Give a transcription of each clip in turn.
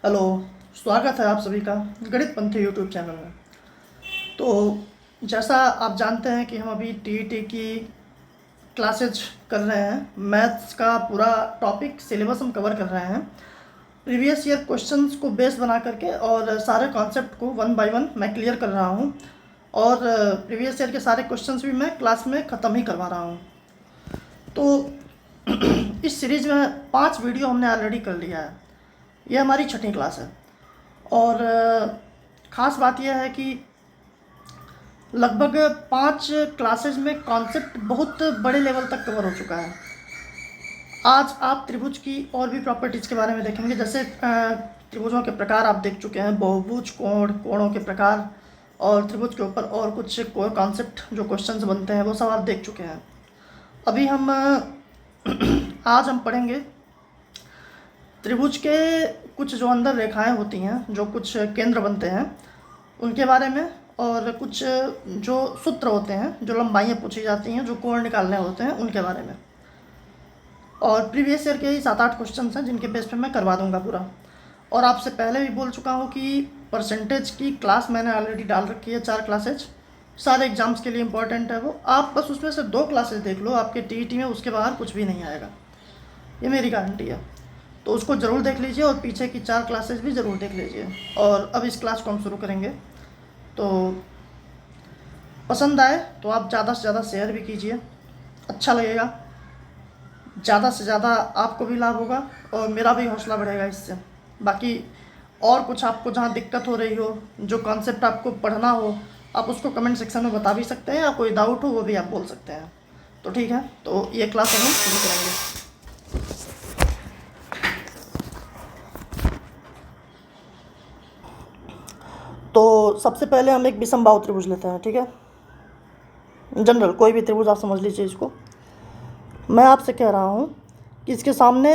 Hello. स्वागत है आप सभी का गणित पंथी यूट्यूब चैनल में। तो जैसा आप जानते हैं कि हम अभी टीईटी की क्लासेज कर रहे हैं। मैथ्स का पूरा टॉपिक सिलेबस हम कवर कर रहे हैं प्रीवियस ईयर क्वेश्चंस को बेस बना करके, और सारे कॉन्सेप्ट को वन बाय वन मैं क्लियर कर रहा हूँ। और प्रीवियस ईयर के सारे क्वेश्चंस भी मैं क्लास में ख़त्म ही करवा रहा हूँ। तो इस सीरीज़ में 5 वीडियो हमने ऑलरेडी कर लिया है। ये हमारी छठी क्लास है। और ख़ास बात यह है कि लगभग 5 क्लासेज में कॉन्सेप्ट बहुत बड़े लेवल तक कवर हो चुका है। आज आप त्रिभुज की और भी प्रॉपर्टीज़ के बारे में देखेंगे। जैसे त्रिभुजों के प्रकार आप देख चुके हैं, बहुभुज, कोणों के प्रकार, और त्रिभुज के ऊपर और कुछ कोर कॉन्सेप्ट जो क्वेश्चंस बनते हैं वो सब आप देख चुके हैं। अभी हम आज हम पढ़ेंगे त्रिभुज के कुछ जो अंदर रेखाएं होती हैं, जो कुछ केंद्र बनते हैं उनके बारे में, और कुछ जो सूत्र होते हैं, जो लंबाइयाँ पूछी जाती हैं, जो कोण निकालने होते हैं, उनके बारे में। और प्रीवियस ईयर के ही 7-8 क्वेश्चन हैं जिनके बेस पे मैं करवा दूंगा पूरा। और आपसे पहले भी बोल चुका हूँ कि परसेंटेज की क्लास मैंने ऑलरेडी डाल रखी है, 4 क्लासेज सारे एग्ज़ाम्स के लिए इम्पोर्टेंट है वो। आप बस उसमें से 2 क्लासेज देख लो, आपके टीईटी में उसके बाहर कुछ भी नहीं आएगा, ये मेरी गारंटी है। तो उसको ज़रूर देख लीजिए, और पीछे की 4 क्लासेज भी ज़रूर देख लीजिए। और अब इस क्लास को हम शुरू करेंगे। तो पसंद आए तो आप ज़्यादा से ज़्यादा शेयर भी कीजिए, अच्छा लगेगा। ज़्यादा से ज़्यादा आपको भी लाभ होगा और मेरा भी हौसला बढ़ेगा इससे। बाकी और कुछ आपको जहाँ दिक्कत हो रही हो, जो कॉन्सेप्ट आपको पढ़ना हो, आप उसको कमेंट सेक्शन में बता भी सकते हैं, या कोई डाउट हो वो भी आप बोल सकते हैं। तो ठीक है, तो ये क्लास हम शुरू करेंगे। तो सबसे पहले हम एक विषमबाहु त्रिभुज लेते हैं, ठीक है। जनरल कोई भी त्रिभुज आप समझ लीजिए इसको। मैं आपसे कह रहा हूँ कि इसके सामने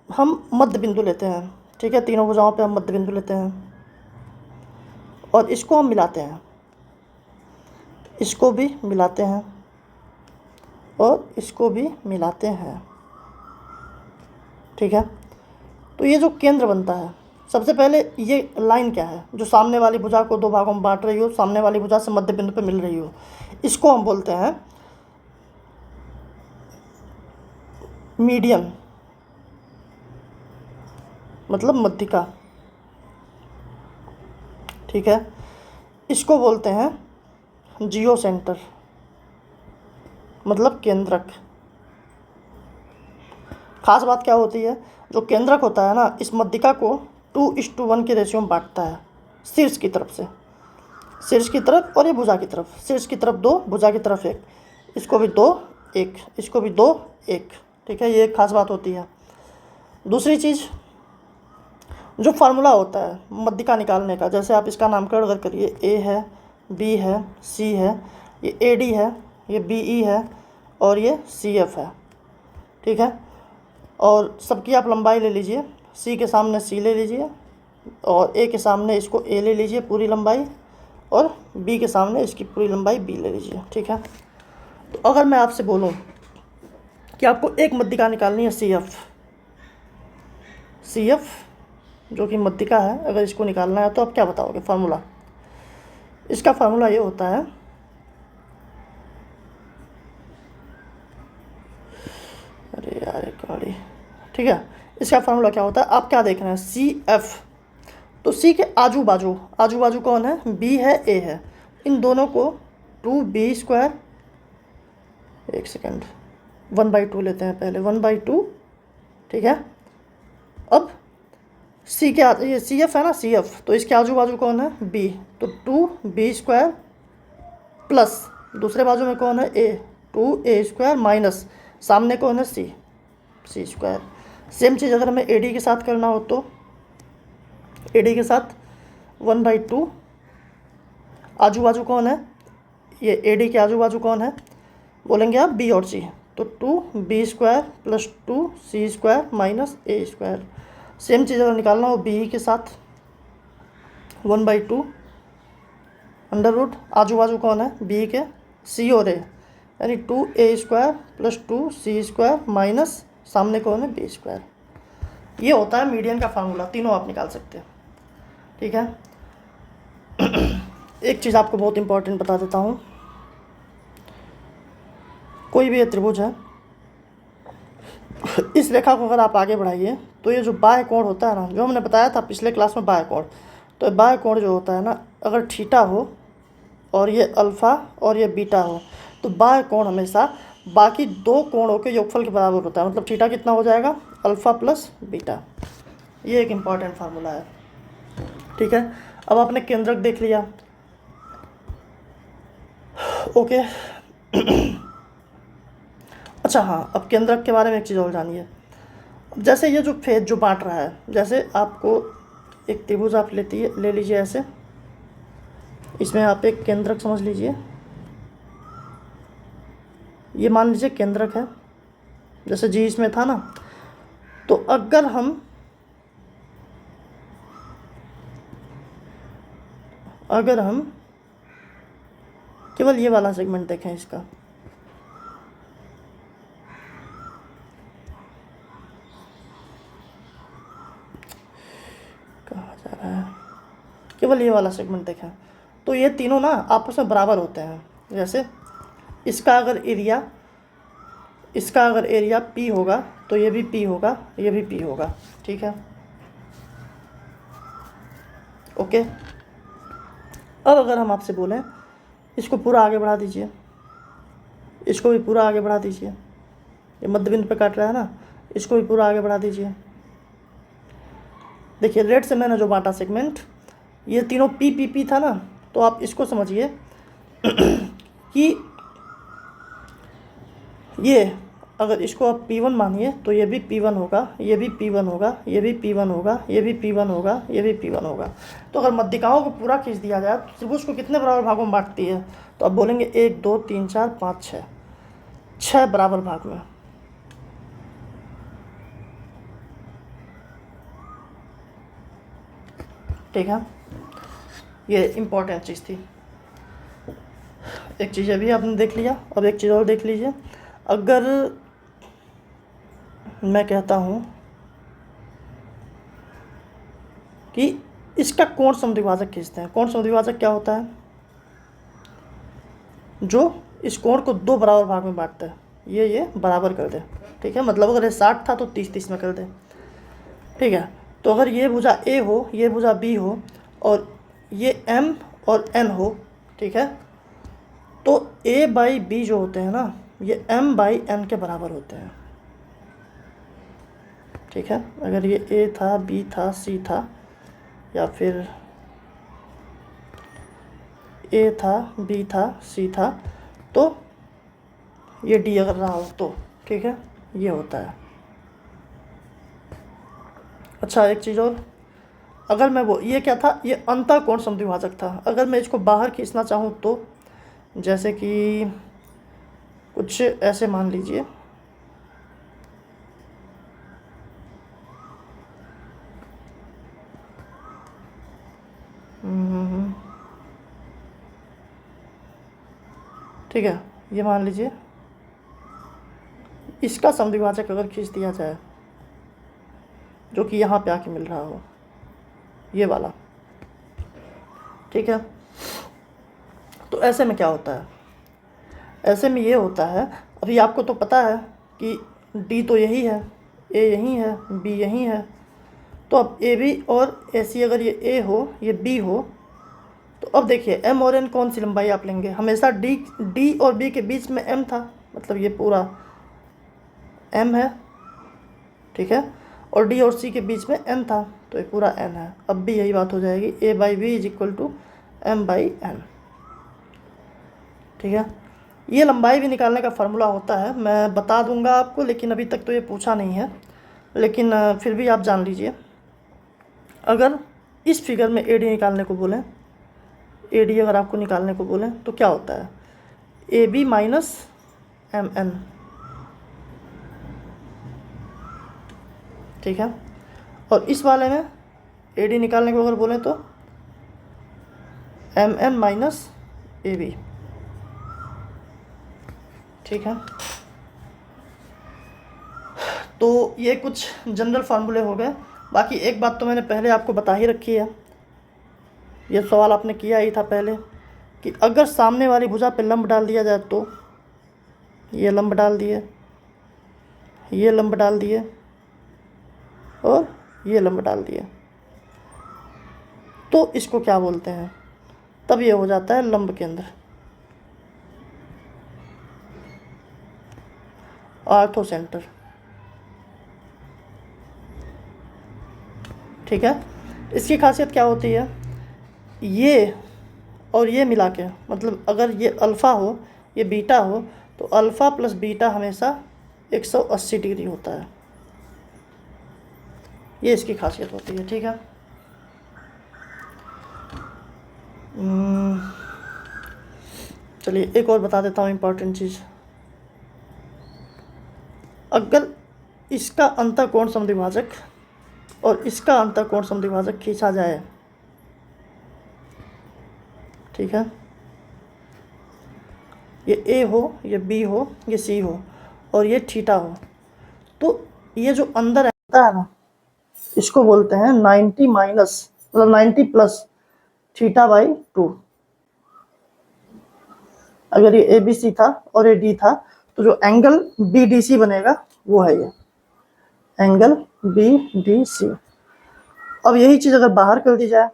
हम मध्य बिंदु लेते हैं, ठीक है। तीनों भुजाओं पे हम मध्य बिंदु लेते हैं और इसको हम मिलाते हैं, इसको भी मिलाते हैं और इसको भी मिलाते हैं, ठीक है। तो ये जो केंद्र बनता है, सबसे पहले ये लाइन क्या है, जो सामने वाली भुजा को 2 भागों में बांट रही हो, सामने वाली भुजा से मध्य बिंदु पे मिल रही हो, इसको हम बोलते हैं मीडियन, मतलब मध्यिका, ठीक है। इसको बोलते हैं जियो सेंटर, मतलब केंद्रक। खास बात क्या होती है, जो केंद्रक होता है ना, इस मध्यिका को 2:1 के रेशियो में बांटता है, शीर्ष की तरफ से, शीर्ष की तरफ, और ये भुजा की तरफ। शीर्ष की तरफ 2, भुजा की तरफ 1, इसको भी 2, 1, इसको भी 2, 1, ठीक है। ये एक खास बात होती है। दूसरी चीज़, जो फार्मूला होता है मध्यिका निकालने का, जैसे आप इसका नामकरण अगर करिए, ए है, बी है, सी है, ये ए डी है, ये बी ई है, और ये सी एफ है, ठीक है। और सबकी आप लंबाई ले लीजिए, सी के सामने सी ले लीजिए, और ए के सामने इसको ए ले लीजिए पूरी लंबाई, और बी के सामने इसकी पूरी लंबाई बी ले लीजिए, ठीक है। तो अगर मैं आपसे बोलूँ कि आपको एक मध्यिका निकालनी है, सी एफ, सी एफ जो कि मध्यिका है, अगर इसको निकालना है तो आप क्या बताओगे फार्मूला? इसका फार्मूला ये होता है, अरे यार एक गाड़ी, ठीक है। इसका फार्मूला क्या होता है, आप क्या देख रहे हैं, सी एफ। तो सी के आजू बाजू कौन है, बी है, ए है। इन दोनों को 2b², एक सेकेंड, 1/2 लेते हैं पहले, 1/2, ठीक है। अब सी के ये सी एफ है ना, सी एफ, तो इसके आजू बाजू कौन है, बी, तो 2b² प्लस दूसरे बाजू में कौन है, ए, 2a² माइनस सामने कौन है, सी, c²। सेम चीज़ अगर हमें AD के साथ करना हो तो AD के साथ 1/2, आजू बाजू कौन है, ये AD के आजू बाजू कौन है, बोलेंगे आप B और C, तो 2b² plus 2c² minus a²। Same चीज़ अगर निकालना हो BE के साथ 1/2 अंडर रूट, आजू बाजू कौन है, BE के C और A, यानी 2a² प्लस 2c² माइनस सामने कौन है, b²। ये होता है मीडियन का फार्मूला, तीनों आप निकाल सकते हैं। ठीक है। एक चीज़ आपको बहुत इंपॉर्टेंट बता देता हूँ, कोई भी ये त्रिभुज है, इस रेखा को अगर आप आगे बढ़ाइए तो ये जो बाह्य कोण होता है ना, जो हमने बताया था पिछले क्लास में बाह्य कोण, तो बाह्य कोण जो होता है ना, अगर थीटा हो और ये अल्फ़ा और ये बीटा हो, तो बाह्य कोण हमेशा बाकी दो कोणों के योगफल के बराबर होता है। मतलब थीटा कितना हो जाएगा, अल्फ़ा प्लस बीटा। ये एक इम्पॉर्टेंट फार्मूला है। ठीक है। अब आपने केंद्रक देख लिया, ओके। अच्छा हाँ, अब केंद्रक के बारे में एक चीज़ और जानिए। जैसे ये जो फेज जो बांट रहा है, जैसे आपको एक त्रिभुज आप ले लीजिए ऐसे, इसमें आप एक केंद्रक समझ लीजिए, ये मान लीजिए केंद्रक है, जैसे जी इसमें था ना। तो अगर हम केवल ये वाला सेगमेंट देखें इसका, कहाँ जा रहा है, केवल ये वाला सेगमेंट देखें, तो ये तीनों ना आपस में बराबर होते हैं। जैसे इसका अगर एरिया P होगा तो ये भी P होगा, ये भी P होगा। ठीक है, ओके। अब अगर हम आपसे बोलें इसको पूरा आगे बढ़ा दीजिए, इसको भी पूरा आगे बढ़ा दीजिए, ये मध्य बिंदु पे काट रहा है ना, इसको भी पूरा आगे बढ़ा दीजिए। देखिए रेड से मैंने जो बांटा सेगमेंट, ये तीनों P था ना, तो आप इसको समझिए कि ये अगर इसको आप P1 मानिए तो ये भी P1 होगा, ये भी P1 होगा, ये भी P1 होगा, ये भी P1 होगा, ये भी P1 होगा। तो अगर मध्यिकाओं को पूरा खींच दिया जाए तो त्रिभुज को कितने बराबर भागों में बांटती है, तो आप बोलेंगे 1 2 3 4 5 6 बराबर भाग में। ठीक है, ये इम्पोर्टेंट चीज़ थी। एक चीज़ अभी आपने देख लिया, अब एक चीज़ और देख लीजिए। अगर मैं कहता हूँ कि इसका कोण समद्विभाजक खींचते हैं, कोण समद्विभाजक क्या होता है, जो इस कोण को दो बराबर भाग में बांटता है, ये बराबर कर दे। ठीक है, मतलब अगर ये 60 था तो 30 में कर दे। ठीक है, तो अगर ये भुजा A हो, ये भुजा B हो और ये M और N हो, ठीक है, तो A बाई B जो होते हैं ना, ये M बाई N के बराबर होते हैं। ठीक है, अगर ये A था, B था, C था, या फिर A था, B था, C था, तो ये D अगर रहा हो तो, ठीक है, ये होता है। अच्छा एक चीज़ और, अगर मैं ये क्या था, ये अंतः कोण समद्विभाजक था। अगर मैं इसको बाहर खींचना चाहूँ तो, जैसे कि कुछ ऐसे मान लीजिए, ठीक है, ये मान लीजिए इसका समद्विभाजक अगर खींच दिया जाए, जो कि यहाँ पे आके मिल रहा हो, ये वाला। ठीक है, तो ऐसे में क्या होता है, ऐसे में ये होता है, अभी आपको तो पता है कि D तो यही है, A यही है, B यही है, तो अब AB और AC अगर ये A हो, ये B हो, तो अब देखिए M और N कौन सी लंबाई आप लेंगे, हमेशा D और B के बीच में M था, मतलब ये पूरा M है। ठीक है, और D और C के बीच में N था, तो ये पूरा N है। अब भी यही बात हो जाएगी, A by B is equal to M by N। ठीक है, ये लंबाई भी निकालने का फार्मूला होता है, मैं बता दूंगा आपको, लेकिन अभी तक तो ये पूछा नहीं है, लेकिन फिर भी आप जान लीजिए। अगर इस फिगर में AD निकालने को बोलें, AD अगर आपको निकालने को बोलें तो क्या होता है, AB माइनस MN। ठीक है, और इस वाले में AD निकालने को अगर बोलें तो MN माइनस AB। ठीक है, तो ये कुछ जनरल फार्मूले हो गए। बाकी एक बात तो मैंने पहले आपको बता ही रखी है, ये सवाल आपने किया ही था पहले, कि अगर सामने वाली भुजा पे लंब डाल दिया जाए तो ये लंब डाल दिए, ये लंब डाल दिए और ये लंब डाल दिए, तो इसको क्या बोलते हैं? तब ये हो जाता है लंब केंद्र, ऑर्थो सेंटर। ठीक है, इसकी खासियत क्या होती है, ये और ये मिला के, मतलब अगर ये अल्फ़ा हो ये बीटा हो तो अल्फ़ा प्लस बीटा हमेशा 180 डिग्री होता है, ये इसकी खासियत होती है। ठीक है, चलिए एक और बता देता हूँ इम्पॉर्टेंट चीज़। अगर इसका अंतःकोण समद्विभाजक और इसका अंतःकोण समद्विभाजक खींचा जाए, ठीक है, ये ए हो, ये बी हो, ये सी हो और ये थीटा हो, तो ये जो अंदर आता है ना, इसको बोलते हैं 90 माइनस, मतलब 90 प्लस थीटा बाई 2। अगर ये ए बी सी था और ये डी था, तो जो एंगल बी डी सी बनेगा वो है ये एंगल बी डी सी। अब यही चीज़ अगर बाहर कर दी जाए,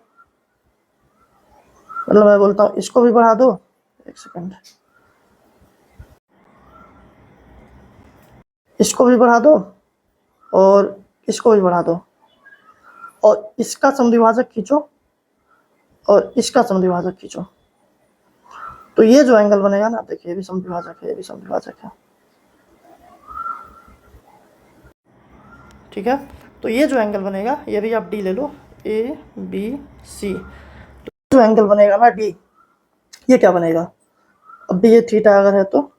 मतलब मैं बोलता हूँ इसको भी बढ़ा दो, एक सेकंड, इसको भी बढ़ा दो और इसको भी बढ़ा दो और इसका समद्विभाजक खींचो और इसका समद्विभाजक खींचो, तो ये जो एंगल बनेगा ना, देखिए ये भी समद्विभाजक है, ये भी समद्विभाजक है। ठीक है, तो ये जो एंगल बनेगा, ये भी आप डी ले लो, ए बी सी, तो जो एंगल बनेगा ना डी, ये क्या बनेगा, अब भी ये थीटा अगर है तो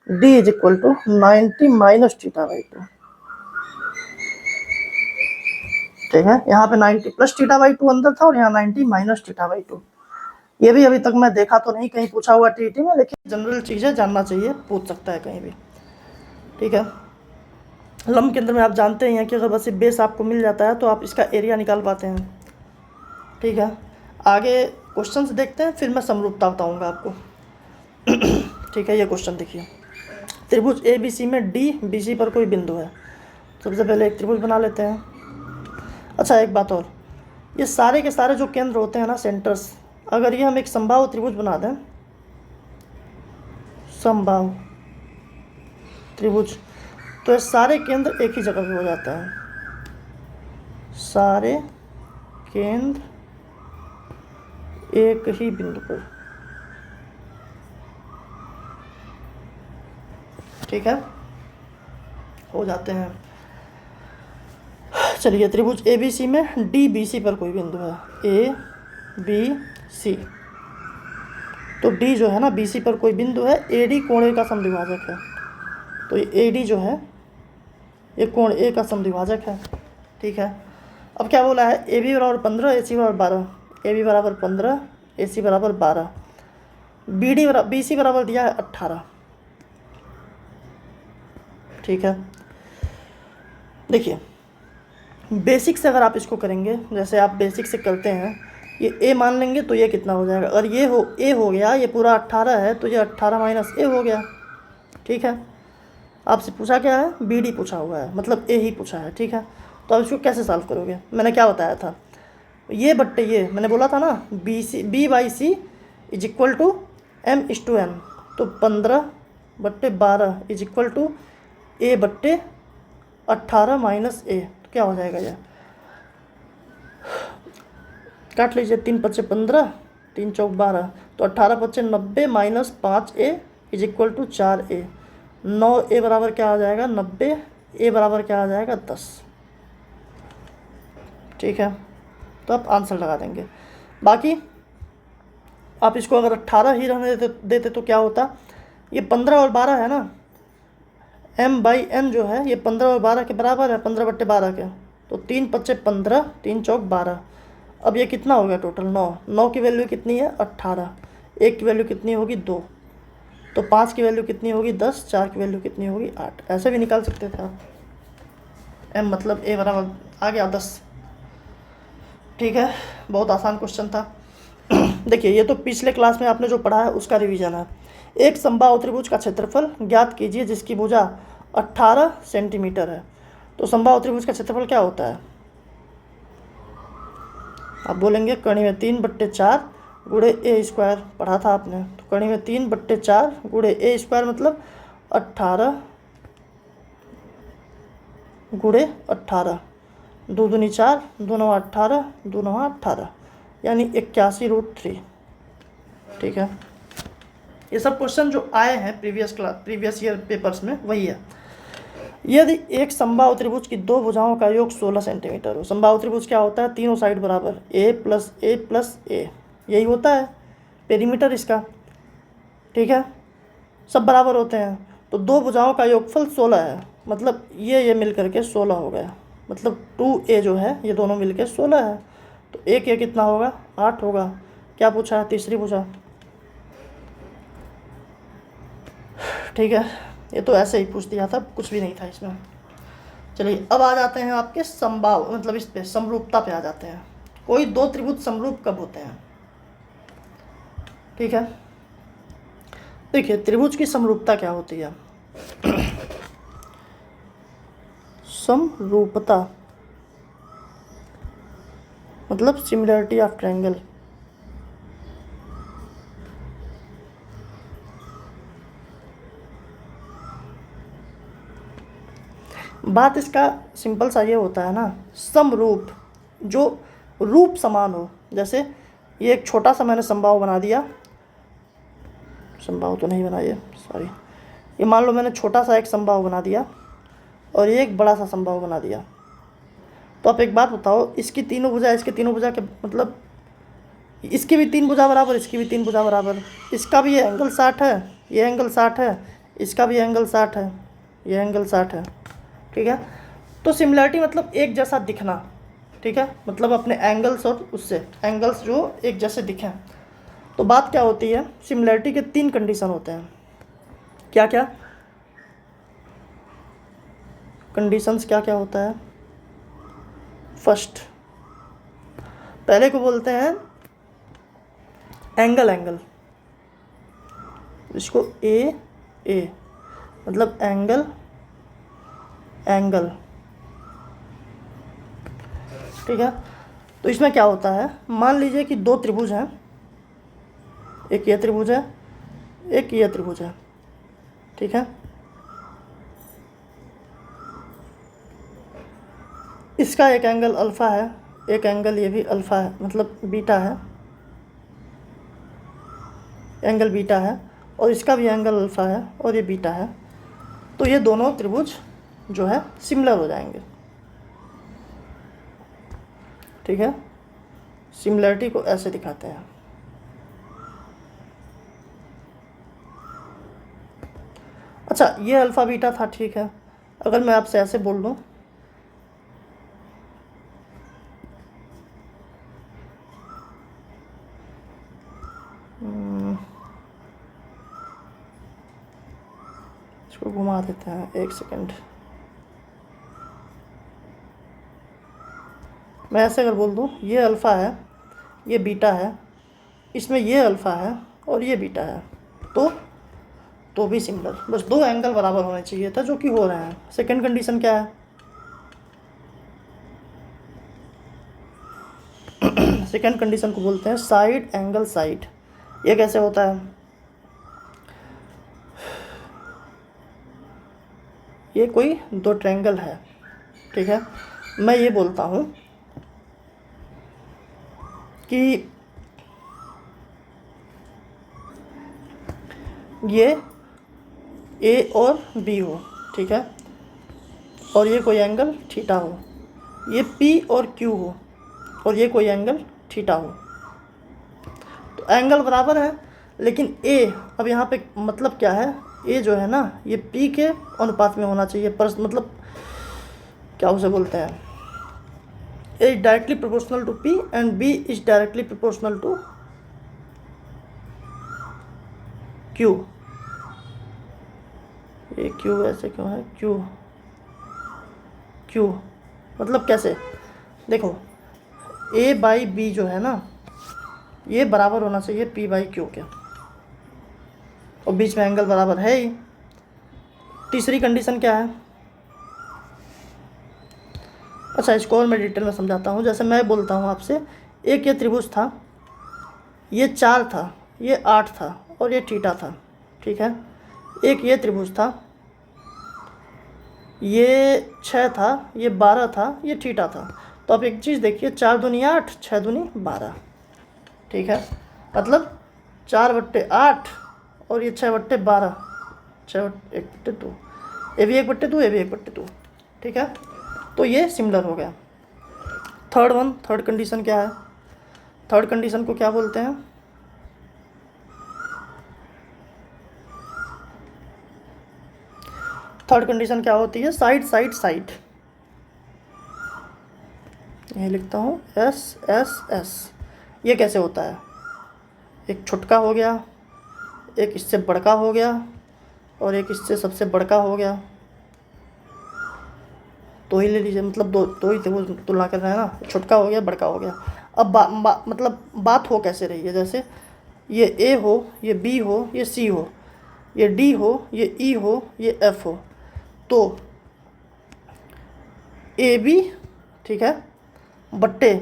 D is equal to 90 minus theta by 2। ठीक है, यहाँ पे 90 प्लस थीटा बाई 2 अंदर था और यहाँ 90 माइनस थीटा बाई 2। ये भी अभी तक मैं देखा तो नहीं कहीं पूछा हुआ टीटी में, लेकिन जनरल चीज़ें जानना चाहिए, पूछ सकता है कहीं भी। ठीक है, लंब केंद्र में आप जानते ही हैं कि अगर बस बेस आपको मिल जाता है तो आप इसका एरिया निकाल पाते हैं। ठीक है, आगे क्वेश्चंस देखते हैं, फिर मैं समरूपता बताऊंगा आपको। ठीक है, ये क्वेश्चन देखिए, त्रिभुज ए बी सी में डी बी सी पर कोई बिंदु है। सबसे पहले एक त्रिभुज बना लेते हैं। अच्छा एक बात और, ये सारे के सारे जो केंद्र होते हैं ना, सेंटर्स, अगर ये हम एक समबाहु त्रिभुज बना दें, समबाहु त्रिभुज, तो ये सारे केंद्र एक ही जगह पे हो जाते हैं, सारे केंद्र एक ही बिंदु पर। ठीक है, हो जाते हैं। चलिए, त्रिभुज ए बी सी में डी बी सी पर कोई बिंदु है, ए बी सी, तो डी जो है ना बी सी पर कोई बिंदु है, ए डी कोण ए का समद्विभाजक है, तो ये ए डी जो है ये कोण ए का समद्विभाजक है। ठीक है, अब क्या बोला है, ए बी बराबर 15, ए सी बराबर 12, ए बी बराबर 15, ए सी बराबर 12, बी डी बराबर बी सी बराबर दिया है 18। ठीक है, देखिए बेसिक से अगर आप इसको करेंगे, जैसे आप बेसिक से करते हैं, ये ए मान लेंगे तो ये कितना हो जाएगा, अगर ये हो ए हो गया, ये पूरा 18 है तो ये 18 माइनस ए हो गया। ठीक है, आपसे पूछा क्या है, बी डी पूछा हुआ है, मतलब ए ही पूछा है। ठीक है, तो अब इसको कैसे सॉल्व करोगे, मैंने क्या बताया था, ये बट्टे ये मैंने बोला था ना, B C B by C is equal to M is to N, तो 15/12 इज इक्वल टू ए बट्टे 18 माइनस ए, तो क्या हो जाएगा, ये काट लीजिए, 3 पच्चे 15, 3 चौक 12, तो 18 पच्चे 90 माइनस 5a is equal to 4a, 9a बराबर क्या आ जाएगा 90, a बराबर क्या आ जाएगा 10। ठीक है, तो आप आंसर लगा देंगे। बाकी आप इसको अगर 18 ही रहने देते तो क्या होता, ये 15 और 12 है ना, m बाई n जो है ये 15 और 12 के बराबर है, 15/12 के, तो 3 पच्चे 15, 3 चौक 12, अब ये कितना हो गया टोटल 9, 9 की वैल्यू कितनी है 18, 1 की वैल्यू कितनी होगी 2, तो 5 की वैल्यू कितनी होगी 10, 4 की वैल्यू कितनी होगी 8, ऐसे भी निकाल सकते थे आप। m मतलब a बराबर आ गया 10। ठीक है, बहुत आसान क्वेश्चन था। देखिए ये तो पिछले क्लास में आपने जो पढ़ा है उसका रिवीजन है। एक समबाहु त्रिभुज का क्षेत्रफल ज्ञात कीजिए जिसकी भुजा 18 सेंटीमीटर है। तो समबाहु त्रिभुज का क्षेत्रफल क्या होता है? आप बोलेंगे कड़ी में 3/4 गुणे ए स्क्वायर, पढ़ा था आपने। तो कड़ी में 3/4 गुणे ए स्क्वायर मतलब 18 गुणे 18, 2 दूनी 4, 2 9 18, 2 9 18 यानी 81√3। ठीक है, ये सब क्वेश्चन जो आए हैं प्रीवियस ईयर पेपर्स में वही है। यदि एक समबाहु त्रिभुज की दो भुजाओं का योग 16 सेंटीमीटर हो। समबाहु त्रिभुज क्या होता है? तीनों साइड बराबर, a प्लस ए प्लस ए, यही होता है पेरीमीटर इसका। ठीक है, सब बराबर होते हैं। तो दो भुजाओं का योगफल 16 है, मतलब ये मिल करके 16 हो गया। मतलब 2a जो है ये दोनों मिल के 16 है। तो एक ये कितना होगा? 8 होगा। क्या पूछा है? तीसरी भुजा। ठीक है, ये तो ऐसे ही पूछ दिया था, कुछ भी नहीं था इसमें। चलिए अब आ जाते हैं आपके समबाहु मतलब इस पे समरूपता पे आ जाते हैं। कोई दो त्रिभुज समरूप कब होते हैं? ठीक है, देखिए त्रिभुज की समरूपता क्या होती है? समरूपता मतलब सिमिलरिटी ऑफ ट्रायंगल। बात इसका सिंपल सा ये होता है ना, समरूप जो रूप समान हो। जैसे ये एक छोटा सा मैंने समबाहु बना दिया, समबाहु तो नहीं बनाइए सॉरी, ये मान लो मैंने छोटा सा एक समबाहु बना दिया और ये एक बड़ा सा समबाहु बना दिया। तो आप एक बात बताओ, इसकी तीनों भुजा इसके तीनों भुजा के मतलब इसकी भी 3 भुजा बराबर, इसकी भी 3 भुजा बराबर, इसका भी ये एंगल 60 है, ये एंगल 60 है, इसका भी एंगल 60 है, ये एंगल 60 है। ठीक है, तो सिमिलरिटी मतलब एक जैसा दिखना। ठीक है, मतलब अपने एंगल्स और उससे एंगल्स जो एक जैसे दिखें। तो बात क्या होती है, सिमिलरिटी के 3 कंडीशन होते हैं। क्या क्या कंडीशंस क्या क्या होता है? फर्स्ट, पहले को बोलते हैं एंगल, इसको ए मतलब एंगल। ठीक है, तो इसमें क्या होता है, मान लीजिए कि दो त्रिभुज हैं, एक ये त्रिभुज है, एक ये त्रिभुज है। ठीक है, इसका एक एंगल अल्फ़ा है, एक एंगल ये भी अल्फ़ा है मतलब बीटा है, एंगल बीटा है, और इसका भी एंगल अल्फ़ा है और ये बीटा है। तो ये दोनों त्रिभुज जो है सिमिलर हो जाएंगे। ठीक है, सिमिलरिटी को ऐसे दिखाते हैं। अच्छा, ये अल्फ़ा बीटा था। ठीक है, अगर मैं आपसे ऐसे बोल दूं, इसको घुमा देते हैं, एक सेकंड। मैं ऐसे अगर बोल दूं, ये अल्फ़ा है, ये बीटा है, इसमें ये अल्फ़ा है और ये बीटा है, तो भी सिमिलर। बस दो एंगल बराबर होने चाहिए था, जो कि हो रहे हैं। सेकंड कंडीशन क्या है? सेकंड कंडीशन को बोलते हैं साइड एंगल साइड। ये कैसे होता है? ये कोई दो ट्रायंगल है। ठीक है, मैं ये बोलता हूँ कि ये ए और बी हो। ठीक है, और ये कोई एंगल थीटा हो, ये पी और क्यू हो और ये कोई एंगल थीटा हो। तो एंगल बराबर है, लेकिन ए अब यहाँ पे मतलब क्या है, ए जो है ना ये पी के अनुपात में होना चाहिए। पर मतलब क्या उसे बोलते हैं, A is directly proportional to P and B is directly proportional to Q. ये क्यू ऐसे क्यों है? क्यू क्यू, मतलब कैसे, देखो ए बाई बी जो है ना, ये बराबर होना चाहिए पी बाई क्यू के, और बीच में एंगल बराबर है ही। तीसरी कंडीशन क्या है, अच्छा इसको और मैं डिटेल में समझाता हूँ। जैसे मैं बोलता हूँ आपसे, एक ये त्रिभुज था, ये 4 था, ये 8 था और ये थीटा था, ठीक है। एक ये त्रिभुज था, ये 6 था, ये 12 था, ये थीटा था। तो आप एक चीज़ देखिए, 4 दूनी 8, 6 दूनी 12, ठीक है। मतलब 4/8 और ये 6/12, 6/1/2, ये भी 1/2, ये भी 1/2, ठीक है। तो ये सिमिलर हो गया। थर्ड कंडीशन क्या है, थर्ड कंडीशन को क्या बोलते हैं, थर्ड कंडीशन क्या होती है, साइड साइड साइड। ये लिखता हूँ एस एस एस। ये कैसे होता है, एक छोटका हो गया, एक इससे बड़का हो गया और एक इससे सबसे बड़का हो गया, तो ही ले लीजिए, मतलब दो ही थे वो तुलना कर रहे हैं ना, छोटका हो गया बड़का हो गया। अब मतलब बात हो कैसे रही है, जैसे ये ए हो, ये बी हो, ये सी हो, ये डी हो, ये ई हो, ये एफ हो, तो ए बी, ठीक है, बट्टे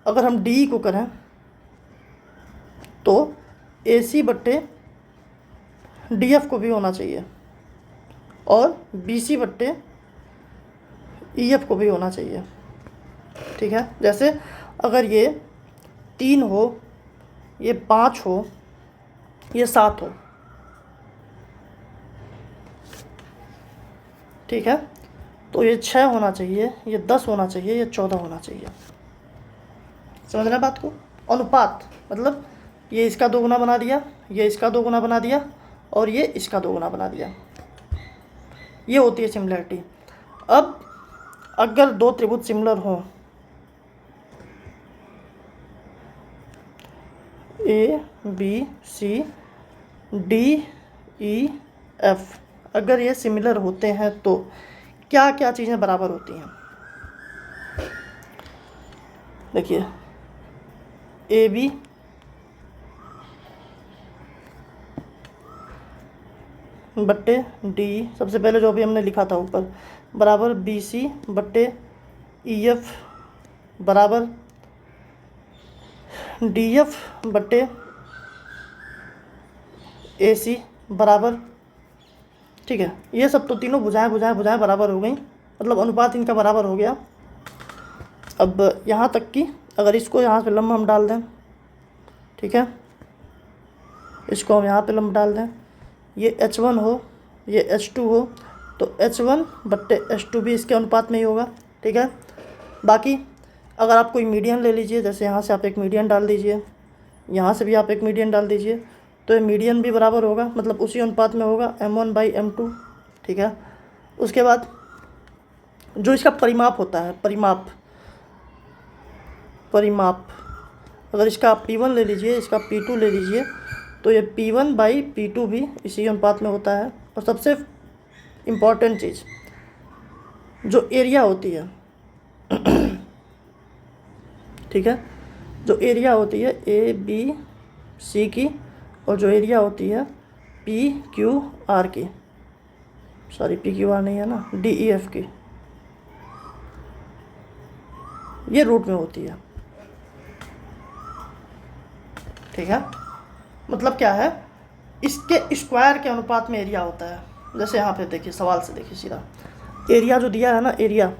अगर हम डी को करें तो ए सी बट्टे डी एफ को भी होना चाहिए और बी सी बट्टे ई एफ को भी होना चाहिए, ठीक है। जैसे अगर ये 3 हो, ये 5 हो, ये 7 हो, ठीक है, तो ये 6 होना चाहिए, ये 10 होना चाहिए, ये 14 होना चाहिए। समझ रहे हैं बात को, अनुपात मतलब ये इसका 2 गुना बना दिया, ये इसका 2 गुना बना दिया और ये इसका 2 गुना बना दिया, ये होती है सिमिलरिटी। अब अगर दो त्रिभुज सिमिलर हों, A B C D E F, अगर ये सिमिलर होते हैं तो क्या क्या चीज़ें बराबर होती हैं। देखिए ए बी बट्टे डी, सबसे पहले जो अभी हमने लिखा था ऊपर, बराबर बी सी बट्टे ई एफ बराबर डी एफ बट्टे ए सी बराबर, ठीक है। ये सब तो तीनों भुजाएं बराबर हो गई, मतलब अनुपात इनका बराबर हो गया। अब यहाँ तक कि अगर इसको यहाँ पे लंब हम डाल दें, ठीक है, इसको हम यहाँ पे लंब डाल दें, ये H1 हो, ये H2 हो, तो H1 बट्टे H2 भी इसके अनुपात में ही होगा, ठीक है। बाकी अगर आप कोई मीडियन ले लीजिए, जैसे यहाँ से आप एक मीडियन डाल दीजिए, यहाँ से भी आप एक मीडियन डाल दीजिए, तो ये मीडियन भी बराबर होगा, मतलब उसी अनुपात में होगा M1/M2, ठीक है। उसके बाद जो इसका परिमाप होता है, परिमाप अगर इसका आप P1 ले लीजिए, इसका P2 ले लीजिए, तो ये P1/P2 भी इसी अनुपात में होता है। और सबसे इम्पॉर्टेंट चीज़ जो एरिया होती है ठीक है, जो एरिया होती है ए बी सी की, और जो एरिया होती है पी क्यू आर की, सॉरी पी क्यू आर नहीं है ना, डी ई एफ की, ये रूट में होती है, ठीक है। मतलब क्या है, इसके स्क्वायर के अनुपात में एरिया होता है। जैसे यहाँ पे देखिए, सवाल से देखिए सीधा, एरिया जो दिया है ना, एरिया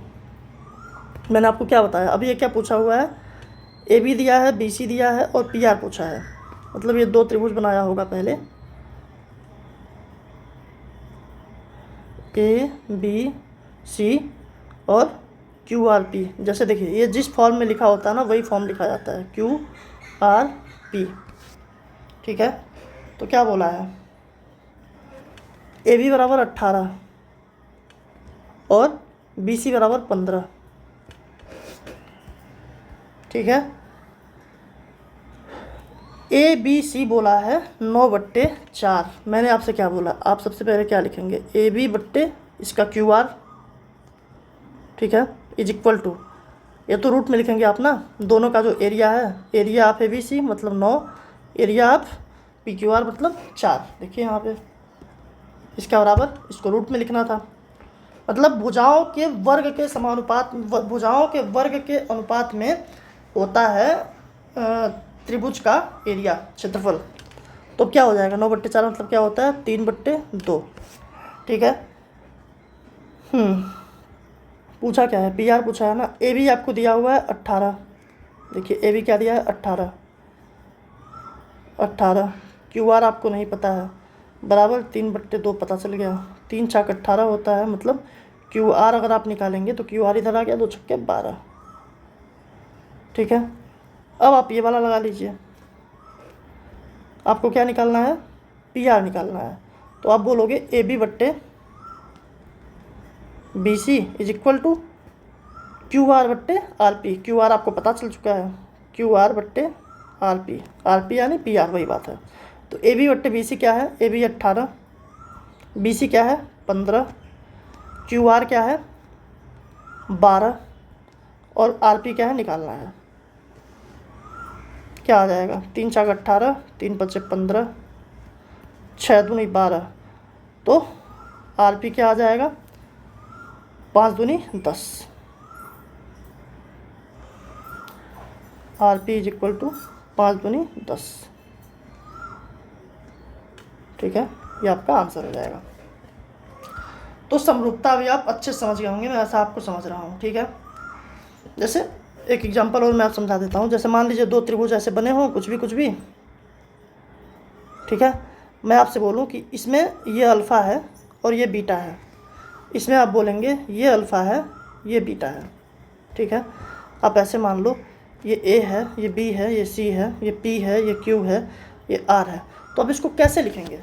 मैंने आपको क्या बताया, अभी ये क्या पूछा हुआ है, ए बी दिया है, बी सी दिया है और पी आर पूछा है, मतलब ये दो त्रिभुज बनाया होगा पहले, ए बी सी और क्यू आर पी। जैसे देखिए, ये जिस फॉर्म में लिखा होता है ना, वही फॉर्म लिखा जाता है, क्यू आर पी, ठीक है। तो क्या बोला है, ए बी बराबर 18 और बी सी बराबर 15, ठीक है। ए बी सी बोला है 9/4। मैंने आपसे क्या बोला, आप सबसे पहले क्या लिखेंगे, ए बी बट्टे इसका क्यू आर ठीक है, इज इक्वल टू, ये तो रूट में लिखेंगे आप ना, दोनों का जो एरिया है, area of A B C मतलब 9, area of P Q R मतलब 4। देखिए यहाँ पे इसका बराबर, इसको रूट में लिखना था, मतलब भुजाओं के वर्ग के समानुपात, भुजाओं के वर्ग के अनुपात में होता है त्रिभुज का एरिया, क्षेत्रफल। तो क्या हो जाएगा 9/4 मतलब क्या होता है 3/2। ठीक है, पूछा क्या है, पी आर पूछा है ना। ए बी आपको दिया हुआ है 18, देखिए ए बी क्या दिया है 18। क्यू आर आपको नहीं पता है, बराबर 3/2 पता चल गया, 3 छाक 18 होता है, मतलब क्यू आर अगर आप निकालेंगे तो क्यू आर इधर आ गया, 2 छक्के 12। ठीक है, अब आप ये वाला लगा लीजिए, आपको क्या निकालना है, पी आर निकालना है। तो आप बोलोगे ए बी बट्टे B C is equal to Q R बट्टे आर पी। क्यू आर आपको पता चल चुका है, क्यू आर बट्टे आर पी यानी पी आर, वही बात है। तो ए बी बट्टे बी सी क्या है, ए बी 18, बी सी क्या है 15, क्यू आर क्या है 12 और आर पी क्या है निकालना है। क्या आ जाएगा 3 छाक 18, 3 पच्चे 15, 6 दूनी 12, तो आर पी क्या आ जाएगा 5 दूनी 10। R P is equal to 5 दूनी 10। ठीक है, ये आपका आंसर हो जाएगा। तो समरूपता भी आप अच्छे से समझ गए होंगे, मैं ऐसा आपको समझ रहा हूँ। ठीक है, जैसे एक एग्जांपल और मैं आप समझा देता हूँ। जैसे मान लीजिए 2 त्रिभुज ऐसे बने हों, कुछ भी, ठीक है, मैं आपसे बोलूँ कि इसमें ये अल्फ़ा है और ये बीटा है, इसमें आप बोलेंगे ये अल्फ़ा है ये बीटा है। ठीक है, आप ऐसे मान लो ये ए है, ये बी है, ये सी है, ये पी है, ये क्यू है, ये आर है। तो अब इसको कैसे लिखेंगे,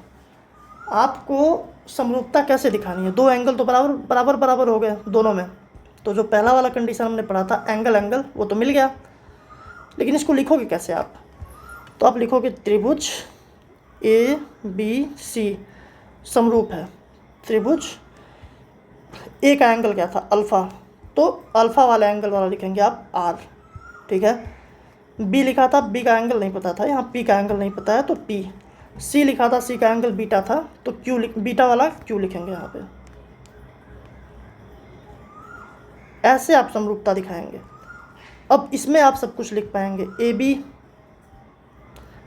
आपको समरूपता कैसे दिखानी है। 2 एंगल तो बराबर हो गए दोनों में, तो जो पहला वाला कंडीशन हमने पढ़ा था एंगल वो तो मिल गया, लेकिन इसको लिखोगे कैसे आप। तो आप लिखोगे त्रिभुज ए बी सी समरूप है। त्रिभुज ए का एंगल क्या था अल्फ़ा, तो अल्फ़ा वाला एंगल वाला लिखेंगे आप आर। ठीक है, बी लिखा था, बी का एंगल नहीं पता था, यहाँ पी का एंगल नहीं पता है तो पी। सी लिखा था, सी का एंगल बीटा था तो क्यू, बीटा वाला क्यू लिखेंगे यहाँ पे। ऐसे आप समरूपता दिखाएंगे। अब इसमें आप सब कुछ लिख पाएंगे, ए बी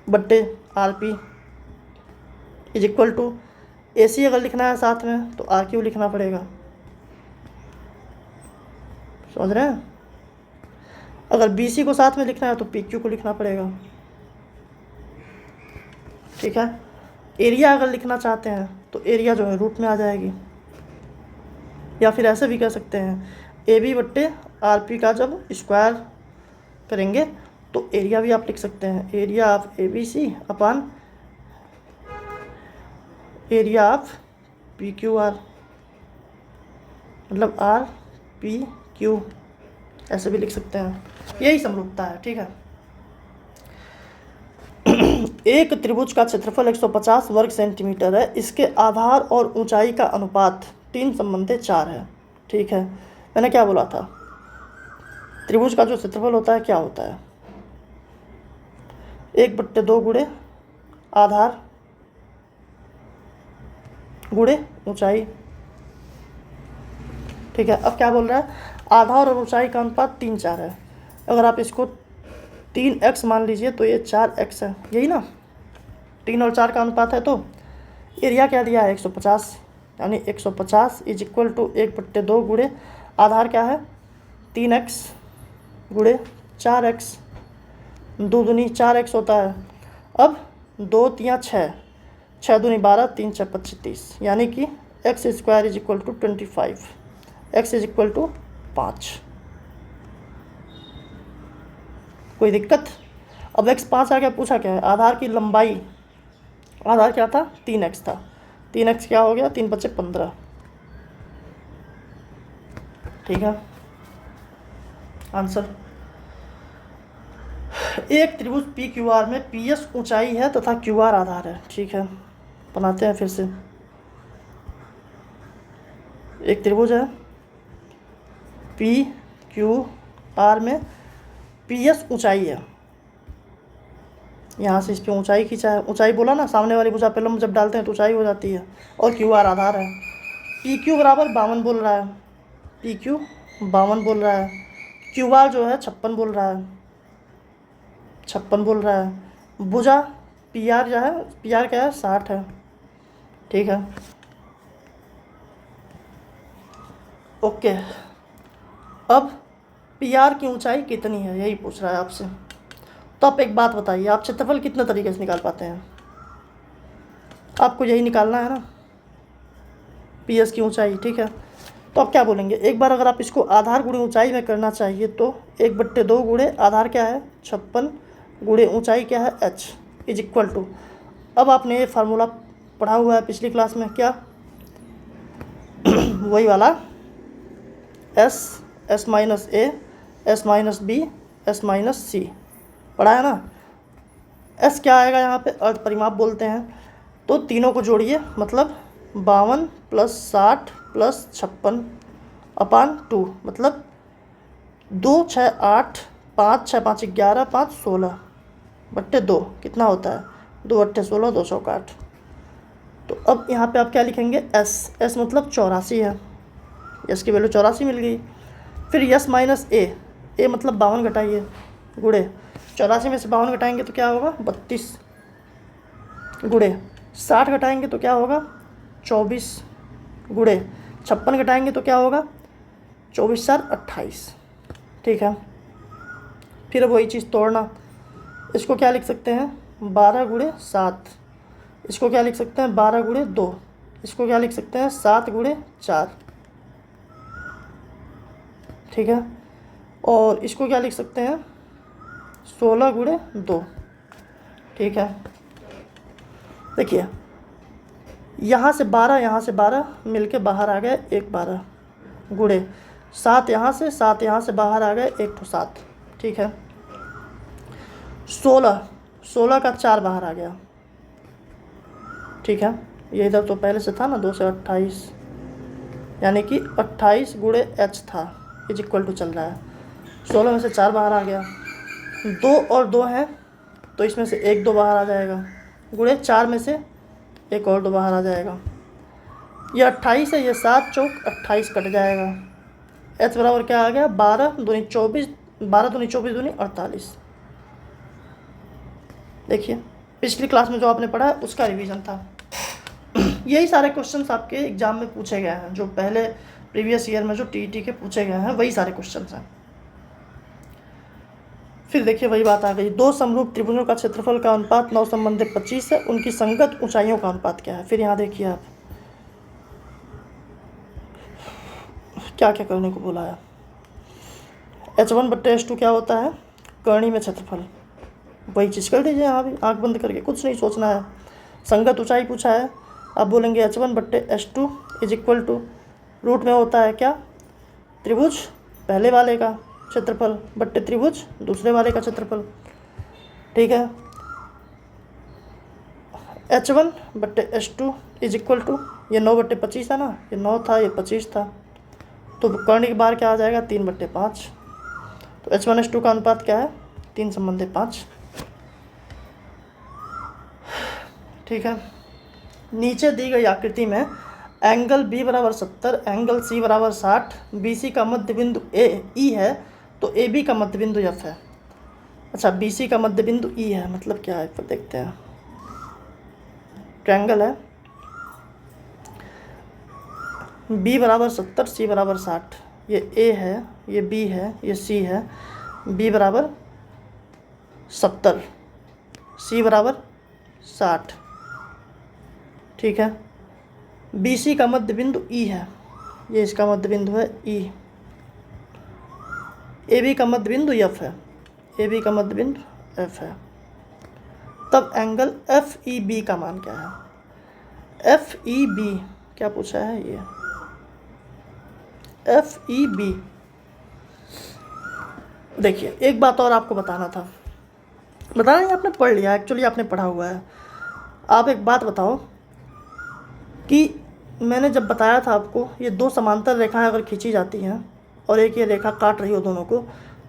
बट्टे R P is equal to, A C अगर लिखना है साथ में तो आर क्यू लिखना पड़ेगा, समझ रहे हैं। अगर बी सी को साथ में लिखना है तो पी क्यू को लिखना पड़ेगा। ठीक है, एरिया अगर लिखना चाहते हैं तो एरिया जो है रूट में आ जाएगी, या फिर ऐसे भी कह सकते हैं ए बी बट्टे आर पी का जब स्क्वायर करेंगे तो एरिया भी आप लिख सकते हैं, area of A B C upon area of P Q R, मतलब आर पी क्यू, ऐसे भी लिख सकते हैं। यही समरूपता है। ठीक है, एक त्रिभुज का क्षेत्रफल 150 वर्ग सेंटीमीटर है, इसके आधार और ऊंचाई का अनुपात 3/4 है। ठीक है, मैंने क्या बोला था, त्रिभुज का जो क्षेत्रफल होता है क्या होता है 1/2 गुणे आधार गुणे ऊंचाई। ठीक है, अब क्या बोल रहा है, आधार और ऊंचाई का अनुपात 3/4 है। अगर आप इसको 3x मान लीजिए तो ये 4x है, यही ना, 3 और 4 का अनुपात है। तो एरिया क्या दिया है 150, यानी 150 इज इक्वल टू 1/2 गुणे आधार क्या है 3x गुणे 4x, 2 दूनी 4x होता है। अब 2 तियाँ 6, 6 दूनी 12, 3 6 25, यानी कि x square is equal to 25, x is equal to 5। कोई दिक्कत। अब x 5 आ गया, पूछा क्या है आधार की लंबाई, आधार क्या था 3x था, 3x क्या हो गया 3 5 15। ठीक है, आंसर। एक त्रिभुज पी क्यू आर में पी एस ऊंचाई है तथा क्यू आर आधार है। ठीक है, बनाते हैं फिर से। एक त्रिभुज है, पी क्यू आर में पी एस ऊंचाई है, यहाँ से इस पे ऊंचाई खींचा है, ऊंचाई बोला ना, सामने वाली भुजा पे लंब जब डालते हैं तो ऊंचाई हो जाती है, और क्यू आर आधार है। पी क्यू बराबर 52 बोल रहा है, पी क्यू 52 बोल रहा है, क्यू आर जो है 56 बोल रहा है, 56 बोल रहा है। भुजा पी आर जो है, पी आर क्या है 60 है, ठीक है, ओके। अब पी आर की ऊंचाई कितनी है यही पूछ रहा है आपसे। तो आप एक बात बताइए, आप क्षेत्रफल कितने तरीके से निकाल पाते हैं? आपको यही निकालना है ना, पी एस की ऊंचाई, ठीक है। तो आप क्या बोलेंगे, एक बार अगर आप इसको आधार गुणे ऊंचाई में करना चाहिए तो 1/2 गुणे आधार क्या है 56 गुणे ऊंचाई क्या है h इज इक्वल टू, अब आपने ये फार्मूला पढ़ा हुआ है पिछली क्लास में, क्या वही वाला s minus A s minus B s minus C पढ़ा है ना। s क्या आएगा यहाँ पे, अर्ध परिमाप बोलते हैं, तो तीनों को जोड़िए, मतलब 52 + 60 + 56 अपान 2, मतलब 2 6 8 5 6 5 11 5 16 बट्टे 2 कितना होता है 2 8 16 260। तो अब यहाँ पे आप क्या लिखेंगे, s मतलब 84 है, s की वैल्यू 84 मिल गई। फिर s माइनस ए मतलब 52 घटाइए, गुणे 84 में से 52 घटाएंगे तो क्या होगा 32, गुणे 60 घटाएंगे तो क्या होगा 24, गुणे 56 घटाएंगे तो क्या होगा 24 4 28, ठीक है। फिर वही चीज़ तोड़ना, इसको क्या लिख सकते हैं 12 गुणे 7, इसको क्या लिख सकते हैं 12 गुणे 2, इसको क्या लिख सकते हैं 7 गुणे 4, ठीक है। और इसको क्या लिख सकते हैं 16 गुणे 2, ठीक है। देखिए यहाँ से 12 मिलके बाहर आ गए 1 12, गुणे 7 यहाँ से बाहर आ गए 1 तो 7, ठीक है। 16 का 4 बाहर आ गया, ठीक है। ये इधर तो पहले से था ना 2 से 28, यानी कि 28 गुणे h था इज इक्वल टू चल रहा है, 16 में से 4 बाहर आ गया, 2 और 2 हैं तो इसमें से 1 2 बाहर आ जाएगा, गुणे 4 में से 1 और 2 बाहर आ जाएगा, ये 28 है, ये 7 चौक 28 कट जाएगा, h बराबर क्या आ गया 12 दूनी 24, 12 दूनी 24 दूनी 48। देखिए पिछली क्लास में जो आपने पढ़ा है उसका रिवीजन था। यही सारे क्वेश्चंस आपके एग्जाम में पूछे गए हैं, जो पहले प्रीवियस ईयर में जो टीईटी के पूछे गए हैं वही सारे क्वेश्चंस हैं। फिर देखिए वही बात आ गई, दो समरूप त्रिभुजों का क्षेत्रफल का अनुपात 9 संबंधित 25 है, उनकी संगत ऊंचाइयों का अनुपात क्या है। फिर यहाँ देखिए आप क्या क्या करने को बोला है, h1/h2 क्या होता है कर्णी में क्षेत्रफल, वही चीज़ कर दीजिए यहाँ भी, आँख बंद करके, कुछ नहीं सोचना है। संगत ऊंचाई पूछा है, आप बोलेंगे h1/h2 is equal to, root में होता है क्या त्रिभुज पहले वाले का क्षेत्रफल बट्टे त्रिभुज दूसरे वाले का क्षेत्रफल, ठीक है। h1/h2 इज इक्वल टू, ये 9/25 है ना, ये 9 था ये 25 था, तो कर्ण के बाहर क्या आ जाएगा 3/5, तो h1h2 का अनुपात क्या है 3/5, ठीक है। नीचे दी गई आकृति में एंगल B बराबर 70, एंगल C बराबर 60, BC का मध्य बिंदु E है, तो AB का मध्य बिंदु F है। अच्छा BC का मध्य बिंदु E है, मतलब क्या है फिर देखते हैं। ट्रायंगल है, B बराबर 70, C बराबर 60, ये A है, ये B है, ये C है। B बराबर 70, C बराबर 60, ठीक है। BC का मध्य बिंदु E है, ये इसका मध्य बिंदु है E। AB का मध्य बिंदु F है, AB का मध्य बिंदु F है। तब एंगल FEB का मान क्या है, FEB क्या पूछा है ये, FEB। देखिए एक बात और आपको बताना था, बताना ही आपने पढ़ लिया, एक्चुअली आपने पढ़ा हुआ है। आप एक बात बताओ कि मैंने जब बताया था आपको, ये दो समांतर रेखाएं अगर खींची जाती हैं और एक ये रेखा काट रही हो दोनों को,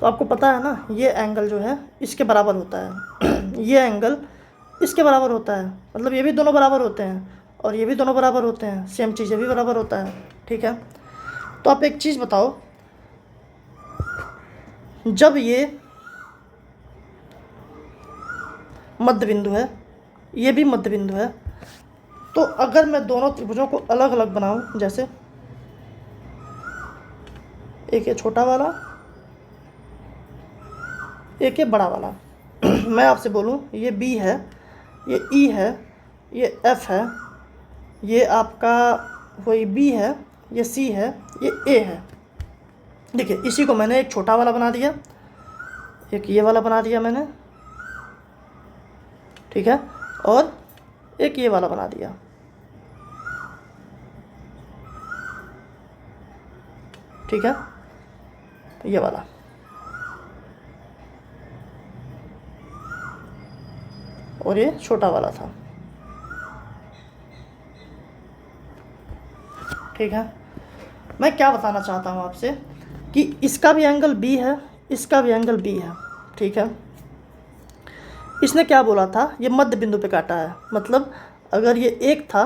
तो आपको पता है ना ये एंगल जो है इसके बराबर होता है ये एंगल इसके बराबर होता है, मतलब ये भी दोनों बराबर होते हैं और ये भी दोनों बराबर होते हैं, सेम चीज़ ये भी बराबर होता है। ठीक है, तो आप एक चीज़ बताओ, जब ये मध्य बिंदु है, ये भी मध्य बिंदु है, तो अगर मैं दोनों त्रिभुजों को अलग अलग बनाऊं, जैसे एक ये छोटा वाला, एक ये बड़ा वाला मैं आपसे बोलूं ये B है, ये E है, ये F है, ये आपका वही B है, ये C है, ये A है। देखिए इसी को मैंने एक छोटा वाला बना दिया, एक ये वाला बना दिया मैंने, ठीक है, और एक ये वाला बना दिया। ठीक है, ये वाला, और ये छोटा वाला था। ठीक है, मैं क्या बताना चाहता हूँ आपसे कि इसका भी एंगल B है, इसका भी एंगल B है। ठीक है, इसने क्या बोला था, ये मध्य बिंदु पे काटा है, मतलब अगर ये एक था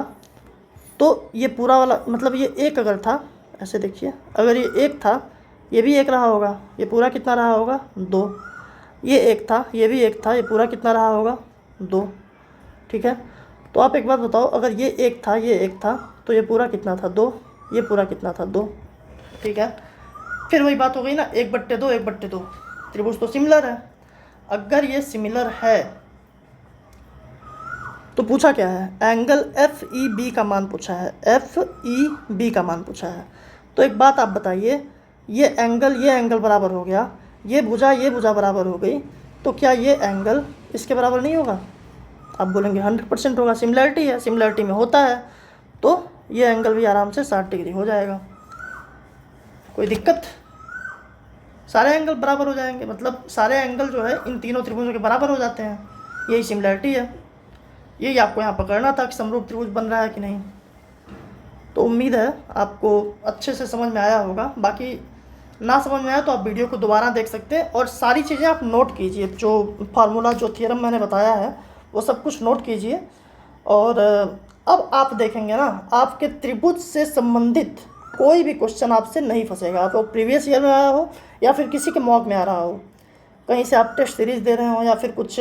तो ये पूरा वाला, मतलब ये एक अगर था, ऐसे देखिए, अगर ये एक था ये भी एक रहा होगा, ये पूरा कितना रहा होगा 2, ये एक था ये भी एक था, ये पूरा कितना रहा होगा 2। ठीक है, तो आप एक बात बताओ, अगर ये एक था ये एक था तो ये पूरा कितना था 2, ये पूरा कितना था 2। ठीक है, फिर वही बात हो गई ना, 1/2 1/2, त्रिभुज तो सिमिलर है। अगर ये सिमिलर है तो पूछा क्या है, एंगल FEB का मान पूछा है, FEB का मान पूछा है। तो एक बात आप बताइए, ये एंगल बराबर हो गया, ये भुजा बराबर हो गई, तो क्या ये एंगल इसके बराबर नहीं होगा? आप बोलेंगे 100% होगा, सिमिलरिटी है, सिमिलरिटी में होता है, तो ये एंगल भी आराम से 60 डिग्री हो जाएगा। कोई दिक्कत? सारे एंगल बराबर हो जाएंगे, मतलब सारे एंगल जो है इन तीनों त्रिभुजों के बराबर हो जाते हैं, यही सिमिलरिटी है। यही आपको यहाँ पकड़ना था कि समरूप त्रिभुज बन रहा है कि नहीं। तो उम्मीद है आपको अच्छे से समझ में आया होगा, बाकी ना समझ में आया तो आप वीडियो को दोबारा देख सकते हैं और सारी चीज़ें आप नोट कीजिए, जो फार्मूला जो थियरम मैंने बताया है वो सब कुछ नोट कीजिए। और अब आप देखेंगे ना, आपके त्रिभुज से संबंधित कोई भी क्वेश्चन आपसे नहीं फंसेगा, आप प्रीवियस ईयर में आया हो या फिर किसी के मॉक में आ रहा हो, कहीं से आप टेस्ट सीरीज़ दे रहे हो या फिर कुछ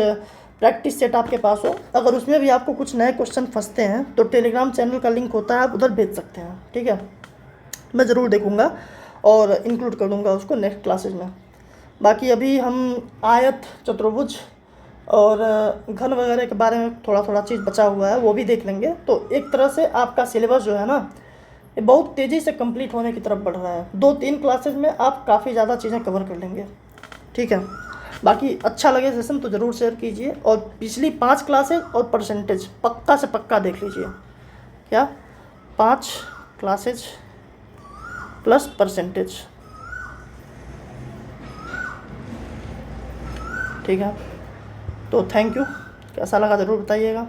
प्रैक्टिस सेट आपके पास हो, अगर उसमें भी आपको कुछ नए क्वेश्चन फंसते हैं तो टेलीग्राम चैनल का लिंक होता है, आप उधर भेज सकते हैं। ठीक है, मैं ज़रूर देखूँगा और इंक्लूड कर दूँगा उसको नेक्स्ट क्लासेज में। बाकी अभी हम आयत, चतुर्भुज और घन वगैरह के बारे में थोड़ा थोड़ा चीज़ बचा हुआ है, वो भी देख लेंगे। तो एक तरह से आपका सिलेबस जो है ना, ये बहुत तेज़ी से कंप्लीट होने की तरफ बढ़ रहा है। 2-3 क्लासेज में आप काफ़ी ज़्यादा चीज़ें कवर कर लेंगे। ठीक है, बाकी अच्छा लगे सेशन तो ज़रूर शेयर कीजिए और पिछली 5 क्लासेज और परसेंटेज पक्का से पक्का देख लीजिए। क्या 5 क्लासेज प्लस परसेंटेज। ठीक है, तो थैंक यू, कैसा लगा ज़रूर बताइएगा।